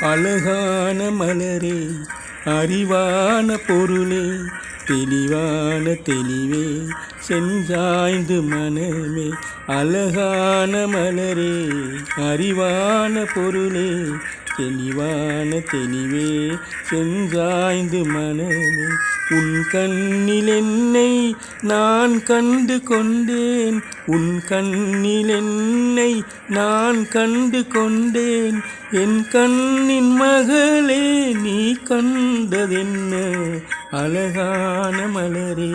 அழகான மலரே, அறிவான பொருளே, தெளிவான தெளிவே, செஞ்சாய்ந்து மனமே. அழகான மலரே, அறிவான பொருளே, தெளிவான தெளிவே, செஞ்சாய்ந்து மனமே. உன் கண்ணில் என்னை நான் கண்டு கொண்டேன், உன் கண்ணில் என்னை நான் கண்டு கொண்டேன். என் கண்ணின் மகளே, நீ கண்டதென்ன? அழகான மலரே,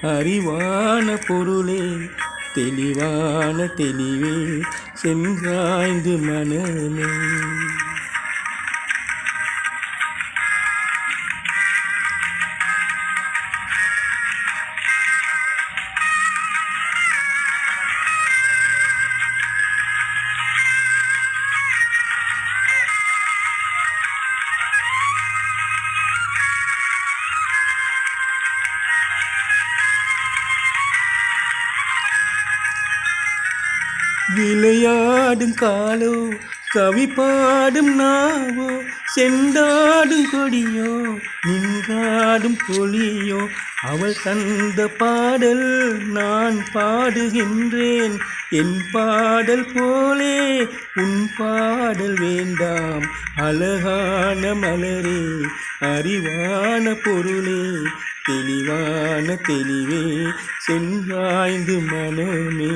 அறிவான பொருளே, தெளிவான தெளிவே, சென்றாய்ந்து மனமே. விளையாடும் காலோ, கவி பாடும் நாவோ, செண்டாடும் கொடியோ, நின்றாடும் பொழியோ, அவள் தந்த பாடல் நான் பாடுகின்றேன். என் பாடல் போலே உன் பாடல் வேண்டாம். அழகான மலரே, அறிவான பொருளே, தெளிவான தெளிவே, சென்றாய்ந்து மனமே.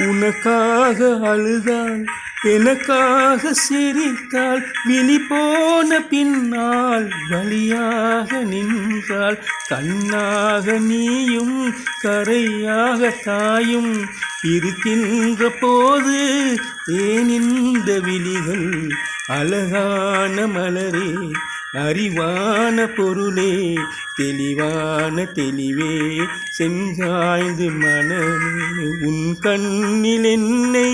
உனக்காக அழுதாள், எனக்காக சிரித்தாள், விழி போன பின்னால் வழியாக நின்றாள். கண்ணாக நீயும் கரையாக தாயும் இருக்கின்ற போது ஏன் இந்த விழிகள்? அழகான மலரே, அறிவான பொருளே, தெளிவான தெளிவே, செஞ்சாய்ந்து மனமே. உன் கண்ணில் என்னை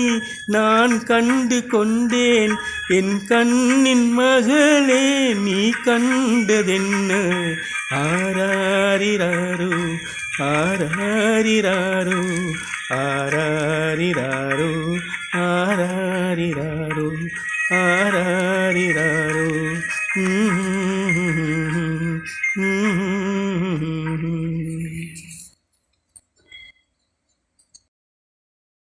நான் கண்டு கொண்டேன், என் கண்ணின் மகளே, நீ கண்டதென்ன? ஆராரிராரோ, ஆராரிராரோ, ஆராரிராரோ, ஆராரிராரோ.